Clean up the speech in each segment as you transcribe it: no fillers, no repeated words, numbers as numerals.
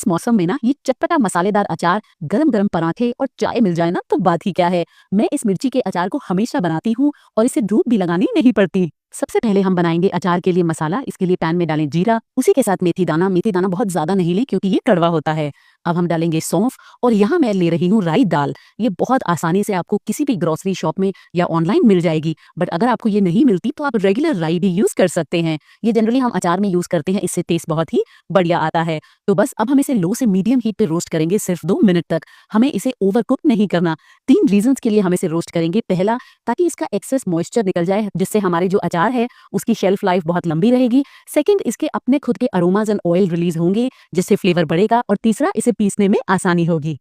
इस मौसम में ना ये चटपटा मसालेदार अचार, गरम गरम पराठे और चाय मिल जाए ना तो बात ही क्या है। मैं इस मिर्ची के अचार को हमेशा बनाती हूँ और इसे धूप भी लगानी नहीं पड़ती। सबसे पहले हम बनाएंगे अचार के लिए मसाला। इसके लिए पैन में डालें जीरा, उसी के साथ मेथी दाना। मेथी दाना बहुत ज्यादा नहीं लें क्योंकि ये कड़वा होता है। अब हम डालेंगे सौंफ और यहाँ मैं ले रही हूँ राई दाल। ये बहुत आसानी से आपको किसी भी ग्रोसरी शॉप में या ऑनलाइन मिल जाएगी, बट अगर आपको ये नहीं मिलती तो आप रेगुलर राई भी यूज कर सकते हैं। ये जनरली हम अचार में यूज करते हैं, इससे टेस्ट बहुत ही बढ़िया आता है। तो बस अब हम इसे लो से मीडियम हीट पे रोस्ट करेंगे सिर्फ 2 मिनट तक। हमें इसे ओवर कुक नहीं करना। 3 रीजंस के लिए हम इसे रोस्ट करेंगे। पहला, ताकि इसका एक्सेस मॉइस्चर निकल जाए, जिससे हमारे जो अचार है उसकी शेल्फ लाइफ बहुत लंबी रहेगी। सेकंड, इसके अपने खुद के अरोमाज एंड ऑयल रिलीज होंगे, जिससे फ्लेवर बढ़ेगा। और तीसरा, इसे पीसने में आसानी होगी।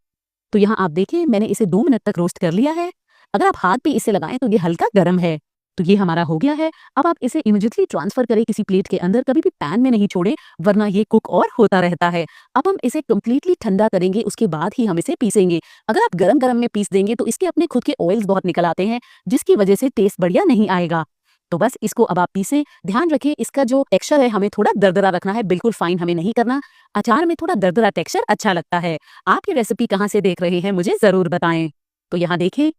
तो यहाँ आप देखिए मैंने इसे 2 मिनट तक रोस्ट कर लिया है। अगर आप हाथ पे इसे लगाएं तो ये हल्का गर्म है। तो ये हमारा हो गया है। अब आप इसे इमीडिएटली ट्रांसफर करें किसी प्लेट के अंदर। कभी भी पैन में नहीं छोड़ें, वरना ये कुक और होता रहता है। अब हम इसे कम्प्लीटली ठंडा करेंगे, उसके बाद ही हम इसे पीसेंगे। अगर आप गरम गरम में पीस देंगे तो इसके अपने खुद के ऑयल्स बहुत निकल आते हैं, जिसकी वजह से टेस्ट बढ़िया नहीं आएगा। तो बस इसको अब आप पीसें। ध्यान रखें इसका जो टेक्सचर है हमें थोड़ा दरदरा रखना है, बिल्कुल फाइन हमें नहीं करना। अचार में थोड़ा दरदरा टेक्सचर अच्छा लगता है। आप ये रेसिपी कहाँ से देख रहे हैं मुझे जरूर बताएं। तो यहाँ देखें,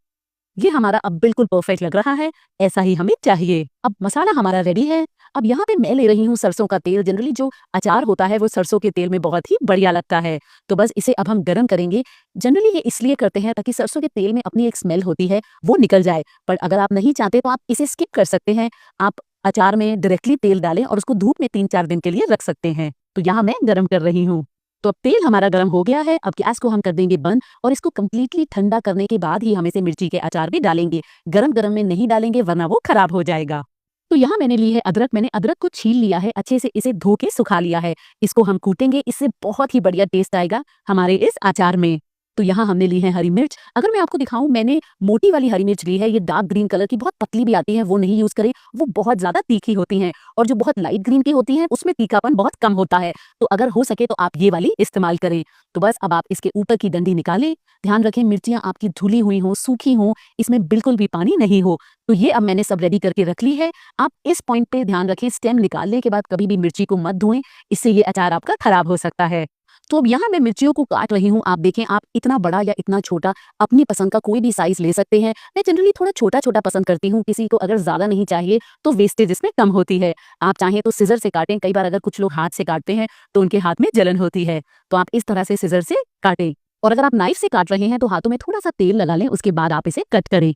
ये हमारा अब बिल्कुल परफेक्ट लग रहा है। ऐसा ही हमें चाहिए। अब मसाला हमारा रेडी है। अब यहाँ पे मैं ले रही हूँ सरसों का तेल। जनरली जो अचार होता है वो सरसों के तेल में बहुत ही बढ़िया लगता है। तो बस इसे अब हम गरम करेंगे। जनरली ये इसलिए करते हैं ताकि सरसों के तेल में अपनी एक स्मेल होती है वो निकल जाए, पर अगर आप नहीं चाहते तो आप इसे स्किप कर सकते हैं। आप अचार में डायरेक्टली तेल डालें और उसको धूप में 3-4 दिन के लिए रख सकते हैं। तो यहाँ मैं गरम कर रही हूँ। तो अब तेल हमारा गर्म हो गया है। अब गैस को हम कर देंगे बंद और इसको कम्प्लीटली ठंडा करने के बाद ही हम इसे मिर्ची के अचार भी डालेंगे। गरम गरम में नहीं डालेंगे वरना वो खराब हो जाएगा। तो यहाँ मैंने ली है अदरक। मैंने अदरक को छील लिया है, अच्छे से इसे धो के सुखा लिया है। इसको हम कूटेंगे, इससे बहुत ही बढ़िया टेस्ट आएगा हमारे इस अचार में। तो यहाँ हमने ली है हरी मिर्च। अगर मैं आपको दिखाऊं, मैंने मोटी वाली हरी मिर्च ली है। ये डार्क ग्रीन कलर की बहुत पतली भी आती है, वो नहीं यूज करें, वो बहुत ज्यादा तीखी होती हैं। और जो बहुत लाइट ग्रीन की होती हैं उसमें तीखापन बहुत कम होता है। तो अगर हो सके तो आप ये वाली इस्तेमाल करें। तो बस अब आप इसके ऊपर की डंडी निकालें। ध्यान रखें मिर्चियां आपकी धुली हुई हो, सूखी हो, इसमें बिल्कुल भी पानी नहीं हो। तो ये अब मैंने सब रेडी करके रख ली है। आप इस पॉइंट पे ध्यान रखें, स्टेम निकालने के बाद कभी भी मिर्ची को मत धोएं, इससे ये अचार आपका खराब हो सकता है। तो अब यहाँ मैं मिर्चियों को काट रही हूँ। आप देखें, आप इतना बड़ा या इतना छोटा अपनी पसंद का कोई भी साइज ले सकते हैं। मैं जनरली थोड़ा छोटा छोटा पसंद करती हूँ। किसी को अगर ज्यादा नहीं चाहिए तो वेस्टेज इसमें कम होती है। आप चाहें तो सिजर से काटें। कई बार अगर कुछ लोग हाथ से काटते हैं तो उनके हाथ में जलन होती है, तो आप इस तरह से सिजर से काटें। और अगर आप नाइफ से काट रहे हैं तो हाथों में थोड़ा सा तेल लगा लें, उसके बाद आप इसे कट करें।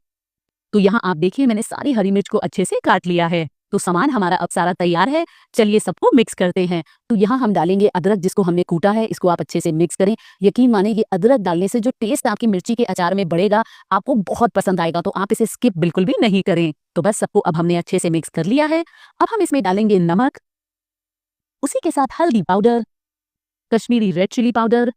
तो यहाँ आप देखिए मैंने सारी हरी मिर्च को अच्छे से काट लिया है। तो सामान हमारा अब सारा तैयार है। चलिए सबको मिक्स करते हैं। तो यहाँ हम डालेंगे अदरक जिसको हमने कूटा है। इसको आप अच्छे से मिक्स करें। यकीन माने ये अदरक डालने से जो टेस्ट आपकी मिर्ची के अचार में बढ़ेगा, आपको बहुत पसंद आएगा। तो आप इसे स्किप बिल्कुल भी नहीं करें। तो बस सबको अब हमने अच्छे से मिक्स कर लिया है। अब हम इसमें डालेंगे नमक, उसी के साथ हल्दी powder, Kashmiri red chilli powder,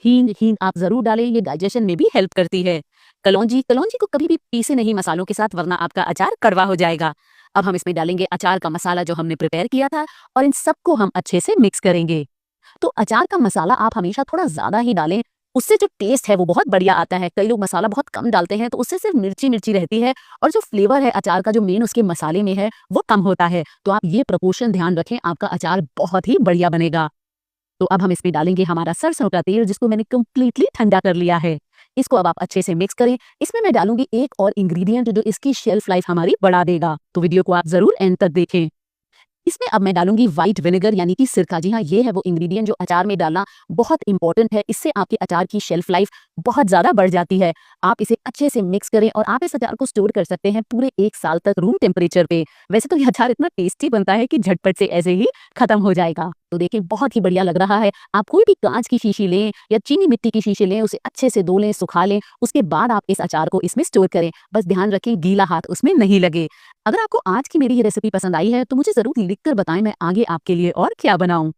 हींग आप जरूर डालें, ये डाइजेशन में भी हेल्प करती है। कलौंजी को कभी भी पीसे नहीं मसालों के साथ, वरना आपका अचार कड़वा हो जाएगा। अब हम इसमें डालेंगे अचार का मसाला जो हमने प्रिपेयर किया था और इन सबको हम अच्छे से मिक्स करेंगे। तो अचार का मसाला आप हमेशा थोड़ा ज्यादा ही डालें, उससे जो टेस्ट है वो बहुत बढ़िया आता है। कई लोग मसाला बहुत कम डालते हैं तो उससे सिर्फ मिर्ची मिर्ची रहती है और जो फ्लेवर है अचार का, जो मेन उसके मसाले में है, वो कम होता है। तो आप ये प्रपोर्शन ध्यान रखें, आपका अचार बहुत ही बढ़िया बनेगा। तो अब हम इसमें डालेंगे हमारा सरसों का तेल जिसको मैंने कम्प्लीटली ठंडा कर लिया है। इसको अब आप अच्छे से मिक्स करें। इसमें मैं डालूंगी एक और इंग्रेडिएंट जो इसकी शेल्फ लाइफ हमारी बढ़ा देगा। तो वीडियो को आप जरूर एंड तक देखें। इसमें अब मैं डालूंगी व्हाइट विनेगर यानी कि सिरका। जी हाँ, ये है वो इंग्रेडिएंट जो अचार में डालना बहुत इंपॉर्टेंट है। इससे आपके अचार की शेल्फ लाइफ बहुत ज्यादा बढ़ जाती है। आप इसे अच्छे से मिक्स करें और आप इस अचार को स्टोर कर सकते हैं पूरे 1 साल तक रूम टेम्परेचर पे। वैसे तो ये अचार इतना टेस्टी बनता है कि झटपट से ऐसे ही खत्म हो जाएगा। तो देखिए बहुत ही बढ़िया लग रहा है। आप कोई भी कांच की शीशी लें या चीनी मिट्टी की शीशी लें, उसे अच्छे से धो लें, सुखा लें, उसके बाद आप इस अचार को इसमें स्टोर करें। बस ध्यान रखें गीला हाथ उसमें नहीं लगे। अगर आपको आज की मेरी ये रेसिपी पसंद आई है तो मुझे जरूर लिखकर बताएं, मैं आगे आपके लिए और क्या बनाऊं।